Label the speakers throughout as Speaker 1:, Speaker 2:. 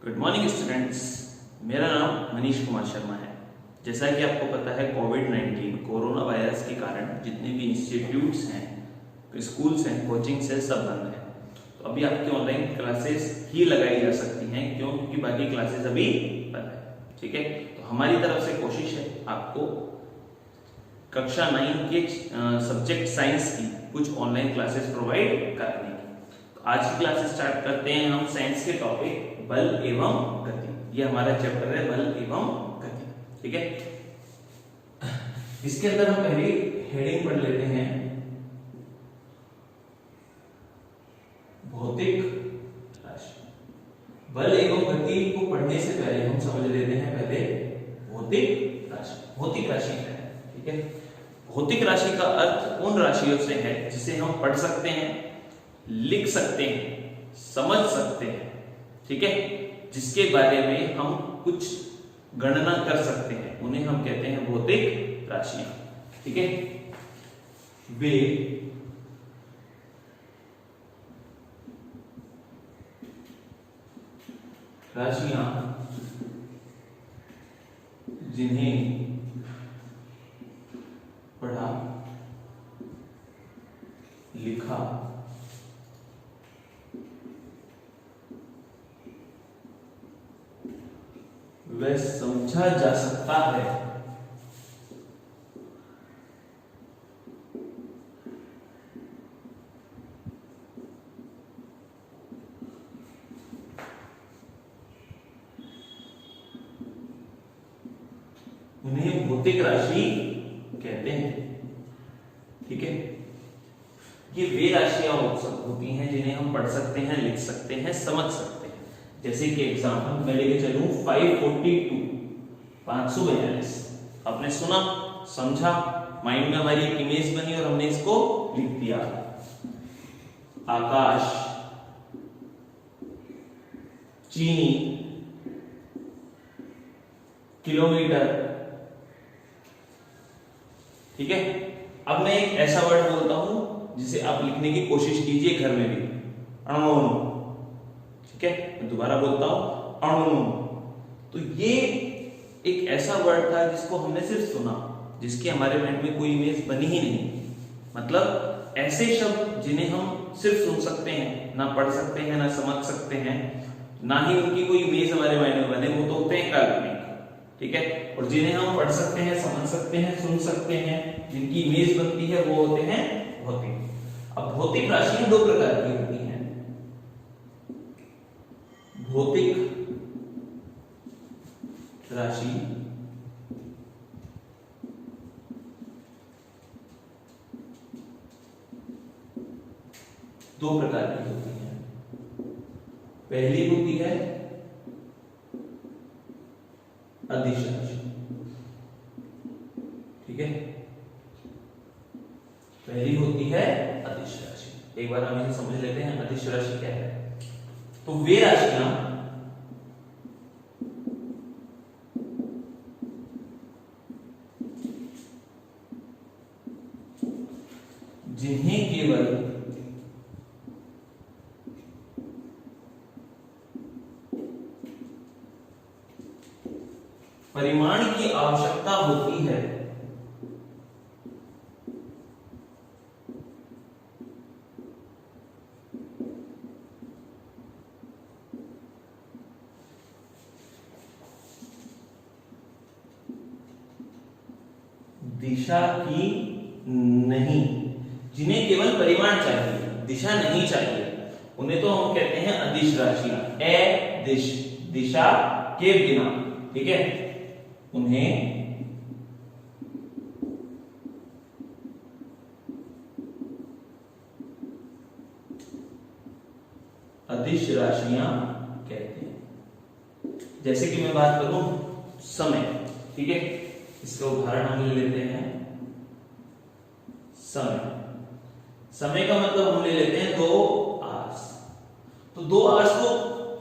Speaker 1: Good morning students. मेरा नाम मनीष कुमार शर्मा है। जैसा कि आपको पता है कोविड-19 कोरोना वायरस के कारण जितने भी इंस्टीट्यूट्स हैं, स्कूल्स हैं, कोचिंग्स हैं, सब बंद हैं। तो अभी आपकी ऑनलाइन क्लासेस ही लगाई जा सकती हैं। क्यों? क्योंकि बाकी क्लासेस अभी बंद है। ठीक है, तो हमारी तरफ से कोशिश है आपको कक्षा 9 के सब्जेक्ट साइंस की कुछ ऑनलाइन क्लासेस प्रोवाइड करने की। तो आज की क्लासेस स्टार्ट करते हैं हम साइंस के टॉपिक बल एवं गति। ये हमारा चैप्टर है बल एवं गति। ठीक है, इसके अंदर हम पहले हेडिंग पढ़ लेते हैं भौतिक राशि। बल एवं गति को पढ़ने से पहले हम समझ लेते हैं पहले भौतिक राशि। भौतिक राशि क्या है? ठीक है, भौतिक राशि का अर्थ उन राशियों से है जिसे हम पढ़ सकते हैं, लिख सकते हैं, समझ सकते हैं। ठीक है, जिसके बारे में हम कुछ गणना कर सकते हैं, उन्हें हम कहते हैं भौतिक राशियां। ठीक है, वे राशियां जिन्हें पढ़ा, लिखा, वह समझा जा सकता है, उन्हें भौतिक राशि कहते हैं। ठीक है, ये वे राशियां होती हैं जिन्हें हम पढ़ सकते हैं, लिख सकते हैं, समझ सकते हैं। जैसे कि एग्जांपल मैं लेके चलूं 542 542। आपने सुना, समझा, माइंड में हमारी एक इमेज बनी और हमने इसको लिख दिया। आकाश, चीनी, किलोमीटर। ठीक है, अब मैं एक ऐसा वर्ड बोलता हूं जिसे आप लिखने की कोशिश कीजिए घर में भी, अणु। ठीक है, मैं दोबारा बोलता हूं, अणु। तो ये एक ऐसा वर्ड था जिसको हमने सिर्फ सुना, जिसकी हमारे माइंड में कोई इमेज बनी ही नहीं। मतलब ऐसे शब्द जिन्हें हम सिर्फ सुन सकते हैं, ना पढ़ सकते हैं, ना समझ सकते हैं, ना ही उनकी कोई इमेज हमारे माइंड में बने, वो तो होते हैं काल्पनिक। ठीक है, और जिन्हें हम पढ़ सकते हैं, समझ सकते हैं, सुन सकते हैं, जिनकी इमेज बनती है, वो होते हैं भौतिक। अब भौतिक राशियां दो प्रकार की होती हैं। भौतिक राशि दो प्रकार की होती है। पहली होती है अदिश राशि। ठीक है, पहली होती है अदिश राशि। एक बार हम इसे समझ लेते हैं अदिश राशि क्या है। तो वे राशियां जिन्हें केवल परिमाण की आवश्यकता होती है, दिशा की नहीं। जिन्हें केवल परिमाण चाहिए, दिशा नहीं चाहिए, उन्हें तो हम कहते हैं अदिश राशियां। अदिश, दिशा के बिना। ठीक है, उन्हें अदिश राशियां कहते हैं। जैसे कि मैं बात करूं समय। ठीक है, इसका उदाहरण हम ले लेते हैं समय। समय का मतलब हम ले लेते हैं 2 आवर्स। तो 2 आवर्स को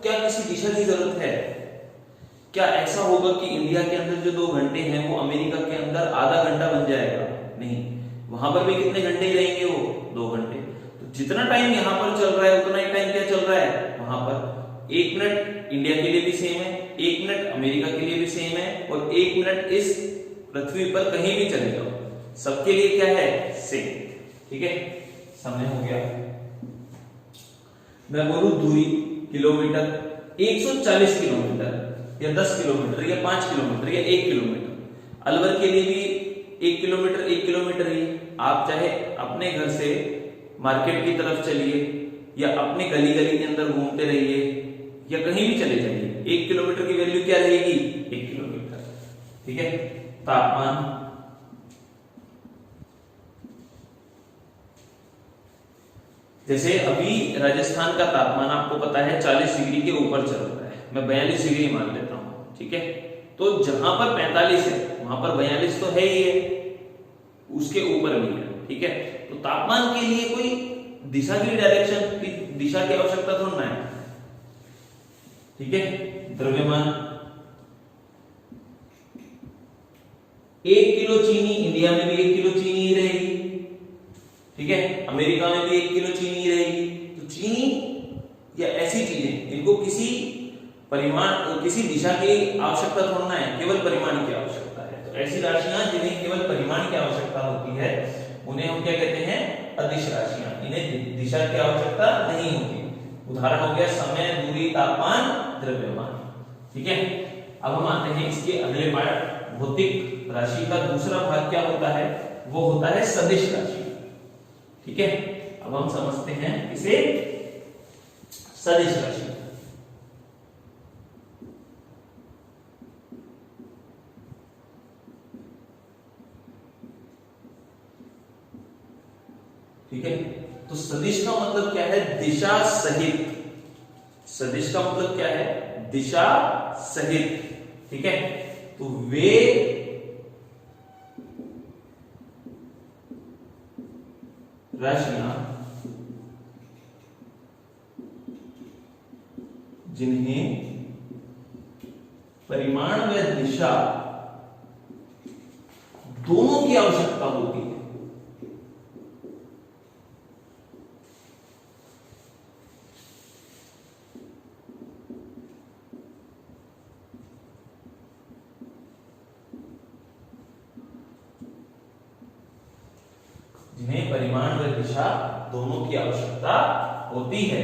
Speaker 1: क्या किसी दिशा की जरूरत है? क्या ऐसा होगा कि इंडिया के अंदर जो 2 घंटे हैं वो अमेरिका के अंदर आधा घंटा बन जाएगा? नहीं, वहां पर भी कितने घंटे ही रहेंगे? वो 2 घंटे। तो जितना टाइम यहाँ पर चल रहा है उतना ही टाइम क्या चल रहा है वहां पर। 1 मिनट इंडिया के लिए भी सेम है, 1 मिनट अमेरिका के लिए भी सेम है, और 1 मिनट इस पृथ्वी पर कहीं भी चले जाओ सबके लिए क्या है, सेम। ठीक है, समय हो गया। मैं बोलूं दूरी किलोमीटर, 140 किलोमीटर या 10 किलोमीटर या 5 किलोमीटर या 1 किलोमीटर। अलवर के लिए भी 1 किलोमीटर 1 किलोमीटर ही। आप चाहे अपने घर से मार्केट की तरफ चलिए या अपने गली गली के अंदर घूमते रहिए या कहीं भी चले जाइए, 1 किलोमीटर की वैल्यू क्या रहेगी, 1 किलोमीटर। ठीक है, तापमान, जैसे अभी राजस्थान का तापमान आपको पता है 40 डिग्री के ऊपर चल रहा है, मैं 42 डिग्री मान लेता हूं। ठीक है, तो जहां पर 45 है वहां पर 42 तो है ही है, उसके ऊपर भी है। ठीक है, तो तापमान के लिए कोई दिशा की डायरेक्शन की दिशा की आवश्यकता थोड़ा है। ठीक है, द्रव्यमान, 1 किलो चीनी इंडिया में भी 1 किलो चीनी ही रहेगी। ठीक है, अमेरिका में भी 1 किलो चीनी रहेगी। तो चीनी या ऐसी चीजें, इनको किसी परिमाण किसी दिशा की आवश्यकता थोड़ा है, केवल परिमाण की आवश्यकता है। तो ऐसी राशियां जिन्हें केवल परिमाण की आवश्यकता होती है उन्हें हम क्या कहते हैं, अदिश राशियां। इन्हें दिशा की आवश्यकता नहीं होती। उदाहरण हो गया समय, दूरी, तापमान, द्रव्यमान। ठीक है, अब हम आते हैं इसके अगले पार्ट, भौतिक राशि का दूसरा भाग क्या होता है, वो होता है सदिश राशि। ठीक है, अब हम समझते हैं इसे, सदिश राशि। ठीक है, तो सदिश का मतलब क्या है, दिशा सहित। सदिश का मतलब क्या है, दिशा सहित। ठीक है, तो वे राशियां जिन्हें परिमाण व दिशा दोनों की आवश्यकता होती है, जिन्हें परिमाण व दिशा दोनों की आवश्यकता होती है,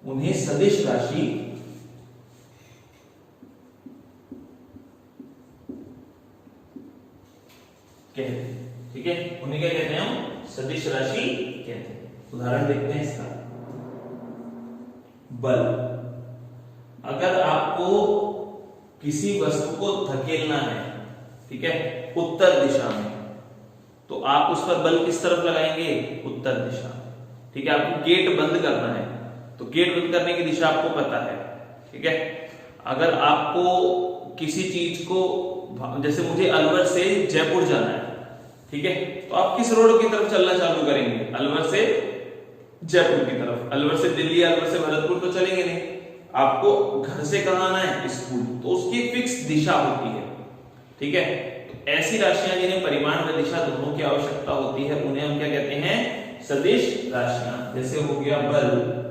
Speaker 1: उन्हें सदिश राशि कहते हैं। ठीक है, उन्हें क्या कहते हैं, हम सदिश राशि कहते हैं। उदाहरण देखते हैं इसका, बल। अगर आपको किसी वस्तु को धकेलना है, ठीक है, उत्तर दिशा में, तो आप उस पर बल किस तरफ लगाएंगे, उत्तर दिशा। ठीक है, आपको गेट बंद करना है तो गेट बंद करने की दिशा आपको पता है। ठीक है, अगर आपको किसी चीज को, जैसे मुझे अलवर से जयपुर जाना है, ठीक है, तो आप किस रोड की तरफ चलना चालू करेंगे, अलवर से जयपुर की तरफ। अलवर से दिल्ली, अलवर से भरतपुर तो चलेंगे नहीं। आपको घर से कहां आना है, स्कूल, तो उसकी फिक्स दिशा होती है। ठीक है, तो ऐसी राशियां जिन्हें परिमाण व दिशा दोनों की आवश्यकता होती है उन्हें हम क्या कहते हैं, सदिश राशियां। जैसे हो गया बल,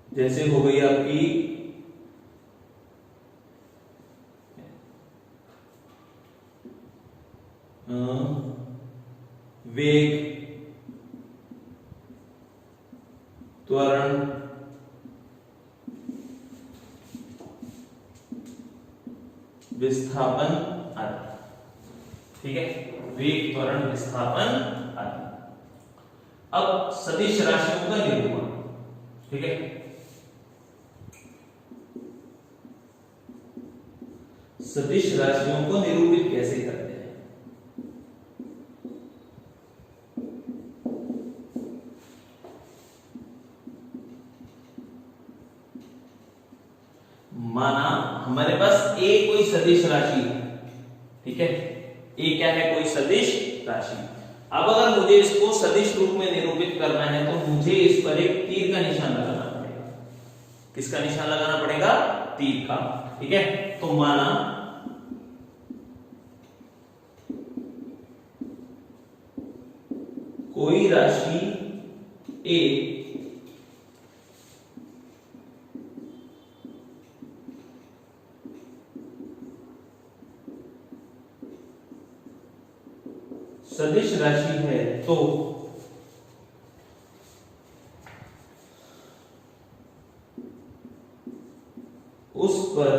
Speaker 1: जैसे हो गई आपकी वेग, त्वरण, विस्थापन आदि। ठीक है, वेग, त्वरण, विस्थापन आदि। अब सदिश राशियों का निरूपण। ठीक है, सदिश राशियों को निरूपित कैसे करते हैं, माना हमारे पास ए कोई सदिश राशि है। ठीक है, ए क्या है, कोई सदिश राशि। अब अगर मुझे इसको सदिश रूप में निरूपित करना है तो मुझे इस पर एक तीर का निशान लगाना पड़ेगा। किसका निशान लगाना पड़ेगा, तीर का। ठीक है, तो माना कोई राशि ए सदिश राशि है तो उस पर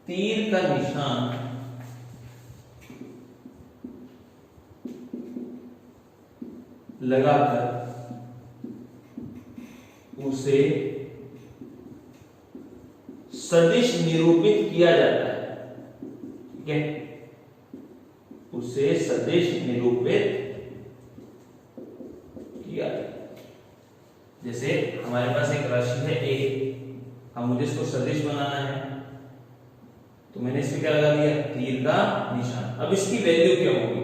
Speaker 1: तीर का निशान लगाकर उसे सदिश निरूपित किया जाता है। ठीक है, उसे सदिश निरूपित किया। जैसे हमारे पास एक राशि है ए, अब मुझे इसको सदिश बनाना है तो मैंने इसमें क्या लगा दिया, तीर का निशान। अब इसकी वैल्यू क्या होगी,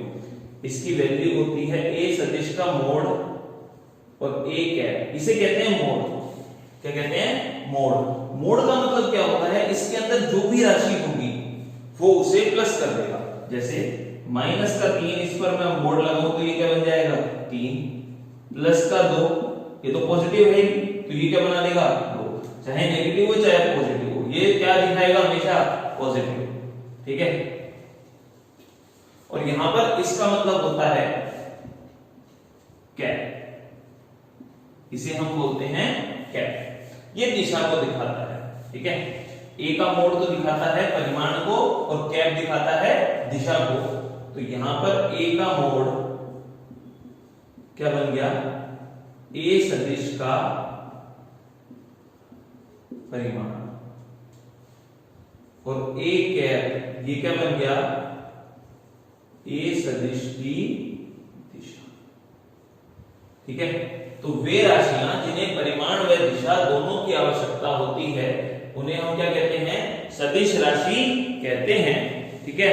Speaker 1: इसकी वैल्यू होती है ए सदिश का मोड और ए कैप, इसे कहते हैं मोड। क्या कहते हैं, मोड। मोड का मतलब क्या होता है, इसके अंदर जो भी राशि होगी वो उसे प्लस कर देगा। जैसे माइनस का 3, इस पर मैं मोड लगाऊं तो ये क्या बन जाएगा 3, प्लस का 2, ये तो पॉजिटिव है तो ये क्या बना देगा 2, चाहे नेगेटिव हो चाहे पॉजिटिव हो, ये क्या दिखाएगा हमेशा पॉजिटिव। ठीक है, और यहां पर इसका मतलब होता है कैप, इसे हम बोलते हैं कैप। ये दिशा को दिखाता है। ठीक है, ए का मोड तो दिखाता है परिमाण को और कैप दिखाता है दिशा को। तो यहां पर ए का मोड क्या बन गया, ए सदिश का परिमाण, और ए कैप ये क्या बन गया, ए सदिश की दिशा। ठीक है, तो वे राशियां जिन्हें परिमाण व दिशा दोनों की आवश्यकता होती है उन्हें हम क्या कहते हैं, सदिश राशि कहते हैं। ठीक है,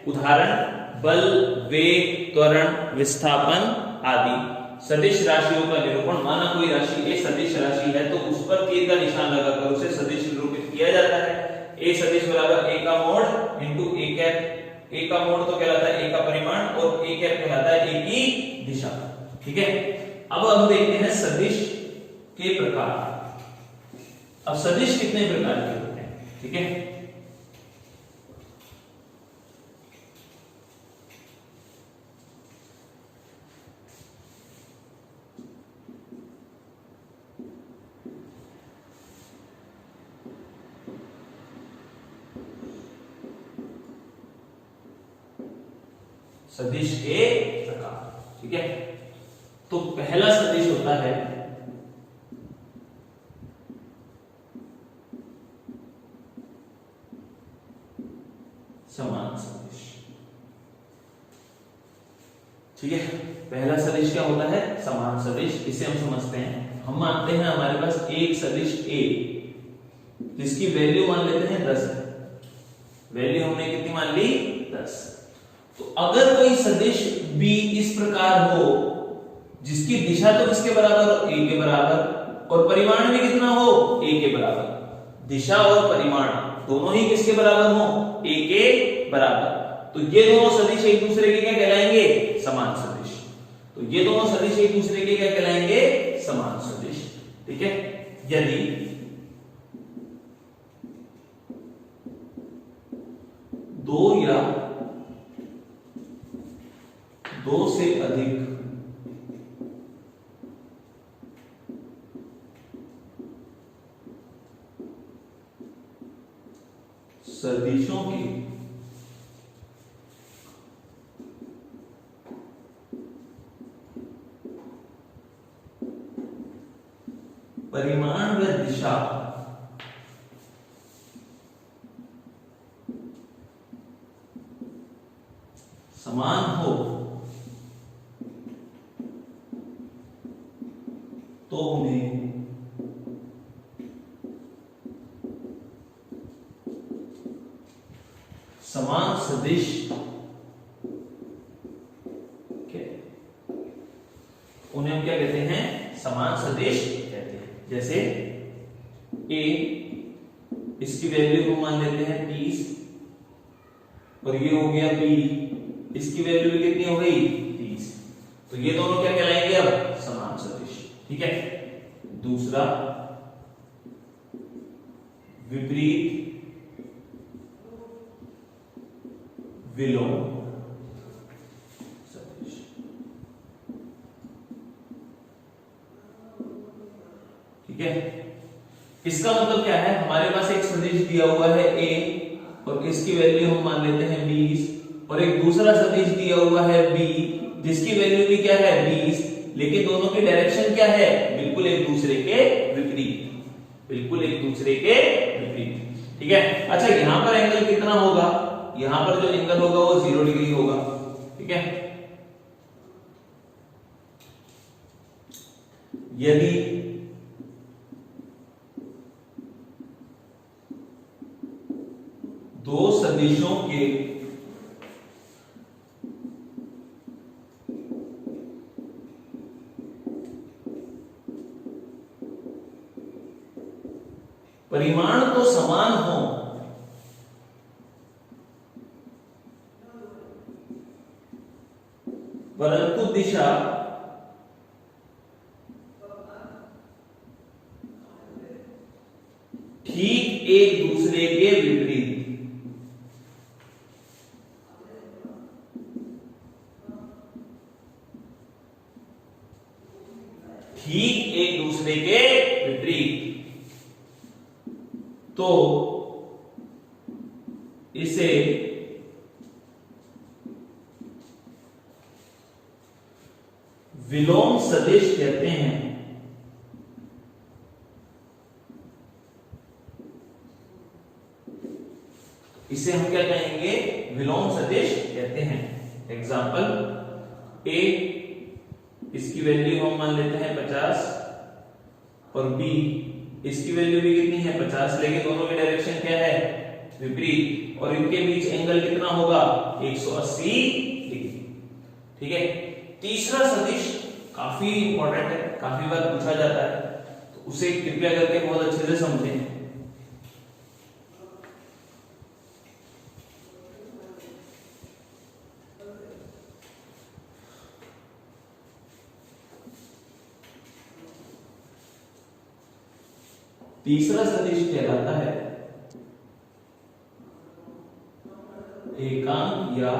Speaker 1: उदाहरण बल, वेग, त्वरण, विस्थापन आदि। सदिश राशियों का निरूपण, माना कोई राशि ए सदिश राशि है तो उस पर तीर का निशान लगाकर उसे सदिश निरूपित किया जाता है। ए सदिश बराबर ए का मोड इंटू ए कैप। ए का मोड तो कहलाता है ए का परिमाण और ए कैप कहलाता है ए की दिशा। ठीक है, अब हम देखते हैं सदिश के प्रकार। अब सदिश कितने प्रकार के होते हैं। ठीक है, सदिश के प्रकार। ठीक है, तो पहला सदिश होता है समान सदिश। ठीक है, पहला सदिश क्या होता है, समान सदिश। इसे हम समझते हैं। हम मानते हैं हमारे पास एक सदिश ए, जिसकी वैल्यू मान लेते हैं 10 है। वैल्यू हमने कितनी मान ली, 10। तो अगर कोई सदिश बी इस प्रकार हो जिसकी दिशा तो किसके बराबर हो, ए के बराबर, और परिमाण भी कितना हो, ए के बराबर। दिशा और परिमाण दोनों ही किसके बराबर हो, ए के बराबर। तो ये दोनों सदिश एक दूसरे के क्या कहलाएंगे, समान सदिश। तो ये दोनों सदिश एक दूसरे के क्या कहलाएंगे, समान सदिश। ठीक है, यदि दो या दो से अधिक सदिशों की परिमाण व दिशा समान हो तो उन्हें समान सदिश उन्हें हम क्या कहते हैं, समान सदिश कहते हैं। जैसे ए, इसकी वैल्यू को मान लेते हैं 30 और ये हो गया b, इसकी वैल्यू भी कितनी हो गई 30। तो ये दोनों क्या कहलाएंगे अब समान सदिश। ठीक है, दूसरा विपरीत विलोम सदिश। ठीक है, इसका मतलब क्या है, हमारे पास एक सदिश दिया हुआ है a और इसकी वैल्यू हम मान लेते हैं 20, और एक दूसरा सदिश दिया हुआ है b जिसकी वैल्यू भी क्या है 20, लेकिन दोनों की डायरेक्शन क्या है, बिल्कुल एक दूसरे के विपरीत, बिल्कुल एक दूसरे के विपरीत। ठीक है, अच्छा यहां पर एंगल कितना होगा, यहां पर जो एंगल होगा वो 0 डिग्री होगा। ठीक है, यदि दो सदिशों के परिमाण तो समान हो, परंतु दिशा ठीक एक दूसरे के विपरीत, ठीक एक दूसरे के विपरीत, तो इसे विलोम सदिश कहते हैं। इसे हम क्या कहेंगे, विलोम सदिश कहते हैं। एग्जाम्पल a, इसकी वैल्यू हम मान लेते हैं 50 और b इसकी वैल्यू भी कितनी है 50, लेकिन दोनों की डायरेक्शन क्या है विपरीत, और इनके बीच एंगल कितना होगा 180 डिग्री। ठीक है, तीसरा सदिश काफी इंपॉर्टेंट है, काफी बार पूछा जाता है, तो उसे कृपया करके बहुत अच्छे से समझें। तीसरा सदिश कहलाता है एकांक या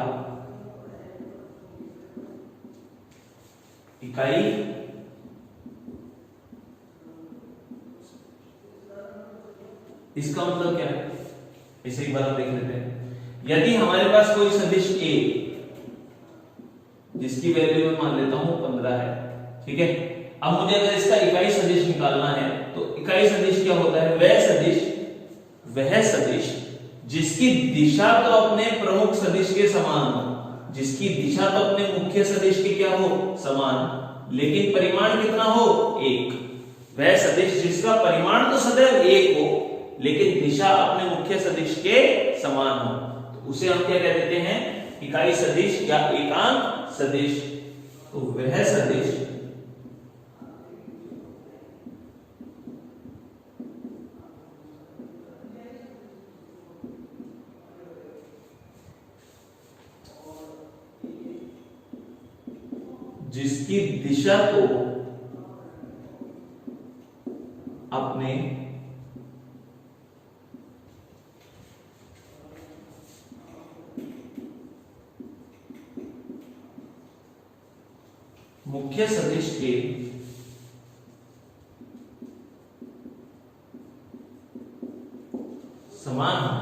Speaker 1: इकाई इसका मतलब क्या है, इसे एक बार हम देख लेते हैं। यदि हमारे पास कोई सदिश a जिसकी वैल्यू मैं मान लेता हूं 15 है, ठीक है, अब मुझे अगर इसका इकाई सदिश निकालना है, तो इकाई सदिश क्या होता है, वह सदिश जिसकी दिशा तो अपने प्रमुख सदिश के समान हो, जिसकी दिशा तो अपने मुख्य सदिश के क्या हो समान, लेकिन परिमाण कितना हो 1। वह सदिश जिसका परिमाण तो सदैव 1 हो, लेकिन दिशा अपने मुख्य सदिश के समान हो, तो उसे हम क्या कह देते हैं, इकाई सदिश या एकांक सदिश। तो वह सदिश जिसकी दिशा को अपने मुख्य सदिश के समान हो,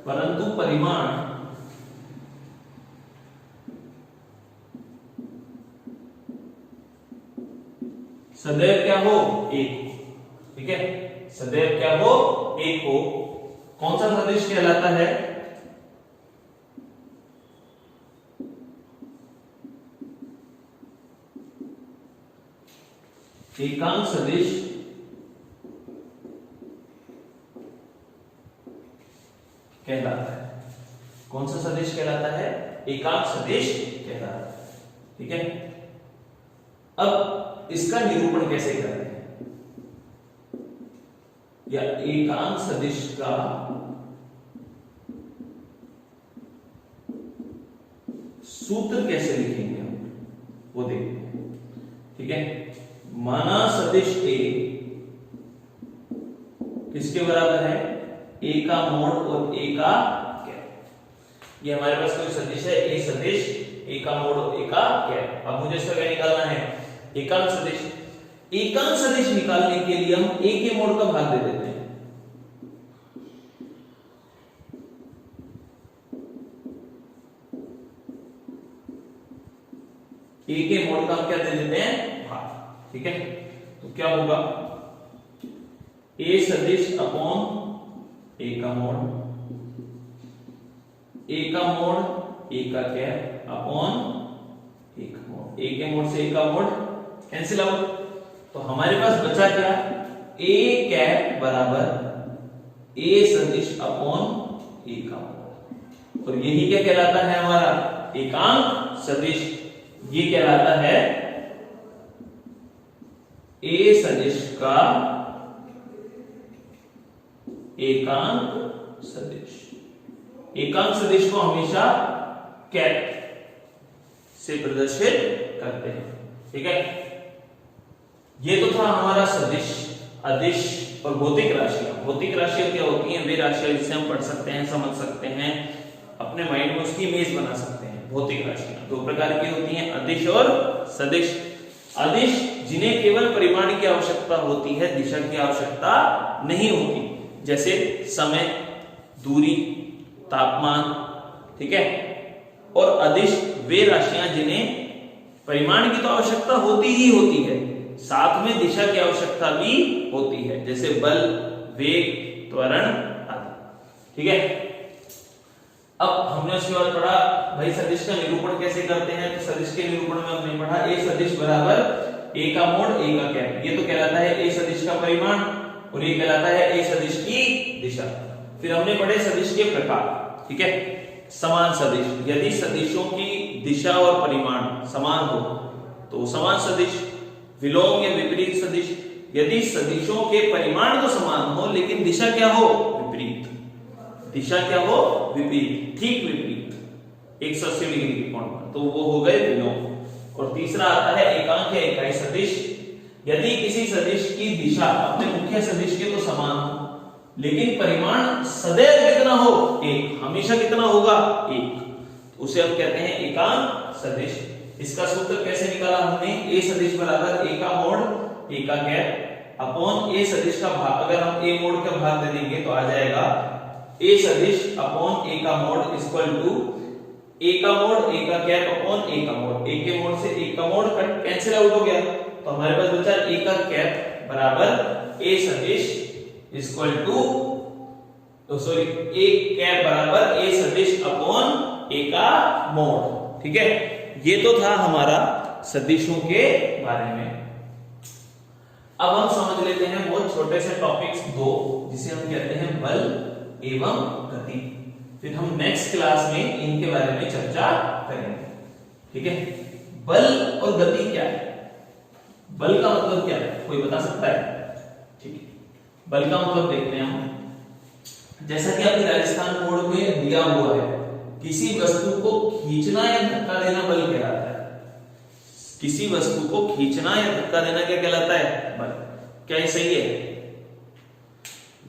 Speaker 1: परंतु परिमाण सदैव क्या हो 1। ठीक है, सदैव क्या हो 1 हो। कौन सा सदिश कहलाता है, एकांक सदिश कहलाता है। कौन सा सदिश कहलाता है, एकांक सदिश कहलाता है। ठीक है, अब इसका निरूपण कैसे करते हैं, या एकांक सदिश का सूत्र कैसे लिखेंगे हम, वो देखते हैं। ठीक है, माना सदिश ए किसके बराबर है, ए का मोड और ए का कैप। ये हमारे पास कोई सदिश है, ए सदिश, ए का मोड और ए का कैप। अब मुझे इसका क्या निकालना है, एकांक सदिश। एकांक सदिश निकालने के लिए हम ए के मोड का भाग दे देते हैं। ए के मोड का हम क्या दे देते हैं, भाग। ठीक है, तो क्या होगा, ए सदिश अपॉन ए का मोड, ए का मोड ए का कैप अपॉन ए का मोड, ए के मोड से ए का मोड कैंसिल आउट। तो हमारे पास बचा क्या, ए कैप बराबर ए सदिश अपॉन ए का मोड, और यही क्या कहलाता है हमारा एकांक सदिश। ये कहलाता है ए सदिश का एकांक सदिश। एकांक सदिश को हमेशा कैप से प्रदर्शित करते हैं। ठीक है, ये तो था हमारा सदिश, अदिश और भौतिक राशियां। भौतिक राशियां क्या होती हैं, वे राशियां जिसे हम पढ़ सकते हैं, समझ सकते हैं, अपने माइंड में उसकी इमेज बना सकते हैं। भौतिक राशियां दो प्रकार की होती हैं, अदिश और सदिश। अदिश जिन्हें केवल परिमाण की आवश्यकता होती है, दिशा की आवश्यकता नहीं होती, जैसे समय, दूरी, तापमान। ठीक है, और अदिश वे राशियां जिन्हें परिमाण की तो आवश्यकता होती ही होती है, साथ में दिशा की आवश्यकता भी होती है, जैसे बल, वेग, त्वरण आदि। ठीक है, अब हमने उसके बाद पढ़ा भाई सदिश का निरूपण कैसे करते हैं। तो सदिश के निरूपण में हमने पढ़ा ए सदिश बराबर ए का मोड ए का कैप। ये तो कहलाता है ए सदिश का परिमाण और ये कहलाता है ए सदिश की दिशा। फिर हमने पढ़े सदिश के प्रकार। ठीक है, समान सदिश, यदि सदिशों की दिशा और परिमाण समान हो तो समान सदिश। विलोम या विपरीत सदिश, यदि सदिशों के परिमाण तो समान हो लेकिन दिशा क्या हो, विपरीत। दिशा क्या हो, विपरीत, ठीक विपरीत, 180 डिग्री के कोण पर, तो वो हो गए विलोम। और तीसरा आता है एकांक या इकाई सदिश, यदि किसी सदिश की दिशा अपने मुख्य सदिश के तो समान हो लेकिन परिमाण सदैव कितना हो, एक, हमेशा कितना होगा, एक, तो उसे हम कहते हैं एकांक सदिश। इसका सूत्र कैसे निकाला हमने, ए सदिश बराबर ए का मोड ए का कैप अपॉन ए सदिश का भाग। अगर हम ए मोड का भाग दे देंगे तो आ जाएगा ए सदिश अपॉन ए का मोड इक्वल टू ए का मोड ए का कैप अपॉन ए का मोड। ए के मोड से ए का मोड कट कैंसिल आउट हो गया, तो हमारे पास बचा ए का कैप बराबर ए सदिश इक्वल टू, तो सॉरी, ए कैप बराबर ए सदिश अपॉन ए का मोड। ठीक है, ये तो था हमारा सदिशों के बारे में। अब हम समझ लेते हैं बहुत छोटे से टॉपिक्स दो, जिसे हम कहते हैं बल एवं गति। फिर हम नेक्स्ट क्लास में इनके बारे में चर्चा करेंगे। ठीक है, बल और गति क्या है, बल का मतलब क्या है, कोई बता सकता है? ठीक है, बल का मतलब देखते हैं हम। जैसा कि आपके राजस्थान बोर्ड में दिया हुआ है, किसी वस्तु को खींचना या धक्का देना बल कहलाता है। किसी वस्तु को खींचना या धक्का देना क्या कहलाता है, बल। क्या ये सही है?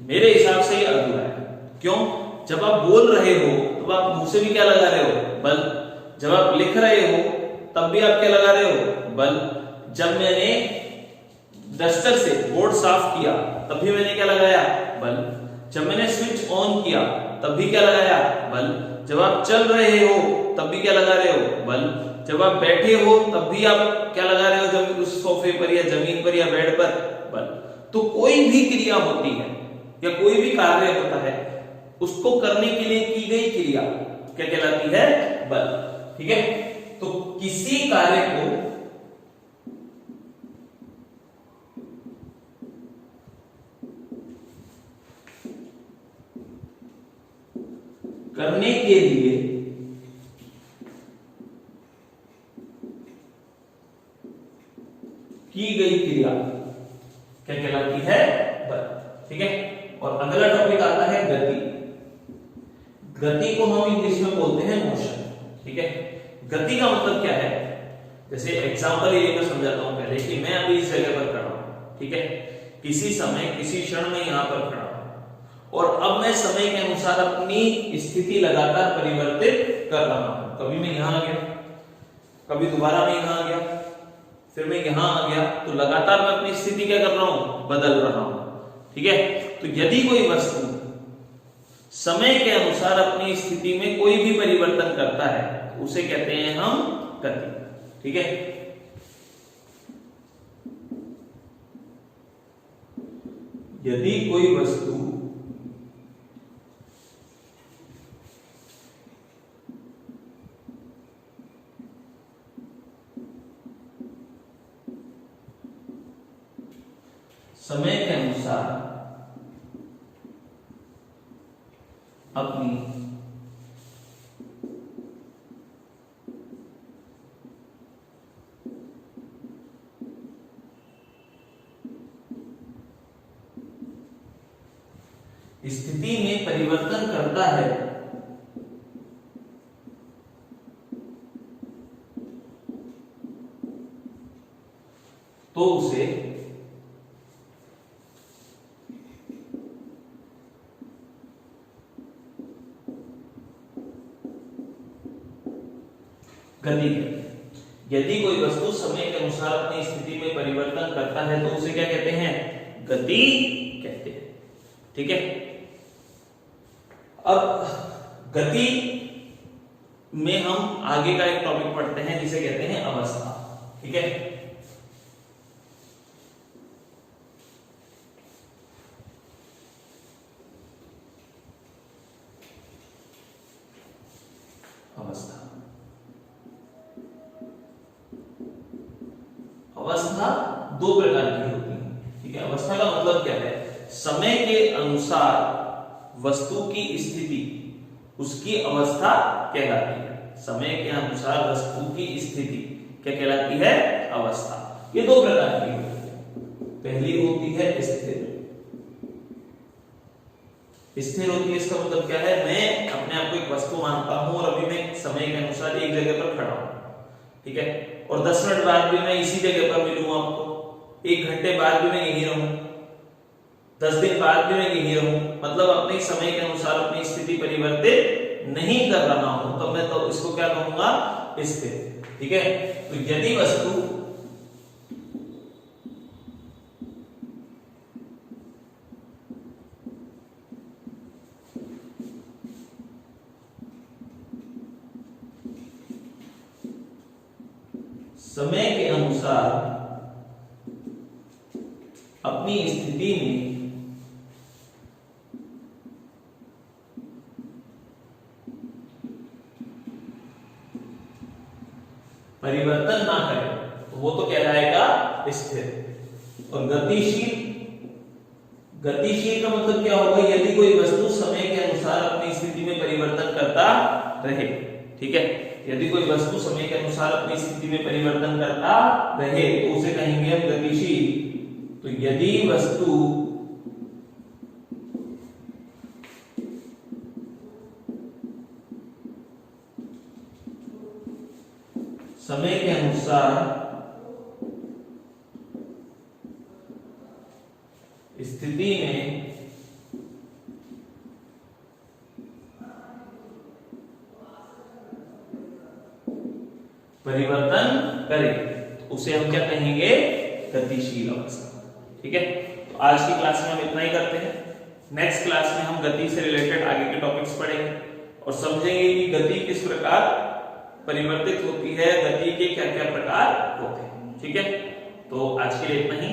Speaker 1: मेरे हिसाब से ये अधूरा है। क्यों? जब आप बोल रहे हो तब आप मुंह से भी क्या लगा रहे हो, बल। जब आप लिख रहे हो तब भी आप क्या लगा रहे हो, बल। जब मैंने डस्टर से बोर्ड साफ किया तब भी मैंने क्या लगाया, बल। जब मैंने स्विच ऑन किया तब भी क्या लगाया, बल। जब आप चल रहे हो तब भी क्या लगा रहे हो, बल। जब आप बैठे हो तब भी आप क्या लगा रहे हो, जब उस सोफे पर या जमीन पर या बेड पर, बल। तो कोई भी क्रिया होती है या कोई भी कार्य होता है, उसको करने के लिए की गई क्रिया क्या कहलाती है, बल। ठीक है, तो किसी कार्य को करने के लिए की क्रिया क्या कहलाती है? बल। ठीक है, और अगला टॉपिक आता है गति। गति को हम इंग्लिश में बोलते हैं मोशन। ठीक है, गति का मतलब क्या है? जैसे एग्जांपल ये मैं समझाता हूं पहले कि मैं अभी इस जगह पर खड़ा हूं। ठीक है, किसी समय किसी क्षण में यहां पर खड़ा हूं और अब मैं समय के अनुसार अपनी स्थिति लगातार परिवर्तित कर रहा हूं। कभी मैं यहां आ गया, कभी दोबारा मैं यहां आ गया, फिर मैं यहां आ गया, तो लगातार मैं अपनी स्थिति क्या कर रहा हूं? बदल रहा हूं। ठीक है, तो यदि कोई वस्तु समय के अनुसार अपनी स्थिति में कोई भी परिवर्तन करता है तो उसे कहते हैं हम गति। ठीक है, यदि कोई वस्तु समय के अनुसार अपनी स्थिति में परिवर्तन करता है तो उसे गति कहते हैं। यदि कोई वस्तु समय के अनुसार अपनी स्थिति में परिवर्तन करता है तो उसे क्या कहते हैं? गति कहते हैं। ठीक है, अब गति में हम आगे का एक टॉपिक पढ़ते हैं जिसे कहते हैं अवस्था। ठीक है, अवस्था। अवस्था दो प्रकार की होती है। ठीक है, अवस्था का मतलब क्या है? समय के अनुसार वस्तु की स्थिति उसकी अवस्था कहलाती है। समय के अनुसार वस्तु की स्थिति क्या कहलाती है? अवस्था। ये दो प्रकार की होती है। पहली होती है स्थिर। स्थिर होती है, इसका मतलब क्या है? मैं अपने आप को एक वस्तु मानता हूं और अभी मैं समय के अनुसार एक जगह पर खड़ा हूं। ठीक है, और 10 मिनट बाद भी मैं इसी जगह पर मिलूंगा आपको, 1 घंटे बाद भी मैं यहीं रहूं, 10 दिन बाद भी मैं यहीं रहूं, मतलब अपने समय के अनुसार अपनी स्थिति परिवर्तित नहीं कर रहा हूं, तो मैं तो इसको क्या कहूंगा? स्थिर। ठीक है, तो यदि वस्तु समय के अनुसार अपनी स्थिति में परिवर्तन ना करे तो वो तो कहलाएगा स्थिर। और गतिशील, गतिशील का मतलब क्या होगा? यदि कोई वस्तु समय के अनुसार अपनी स्थिति में परिवर्तन करता रहे। ठीक है, यदि कोई वस्तु समय के अनुसार अपनी स्थिति में परिवर्तन करता रहे तो उसे कहेंगे हम गतिशील। तो यदि वस्तु समय के अनुसार स्थिति में परिवर्तन करे तो उसे हम क्या कहेंगे? गतिशील अवस्था। ठीक है, तो आज की क्लास में हम इतना ही करते हैं। नेक्स्ट क्लास में हम गति से रिलेटेड आगे के टॉपिक्स पढ़ेंगे और समझेंगे कि गति किस प्रकार परिवर्तित होती है, गति के क्या क्या प्रकार होते हैं। ठीक है, तो आज के लिए इतना ही।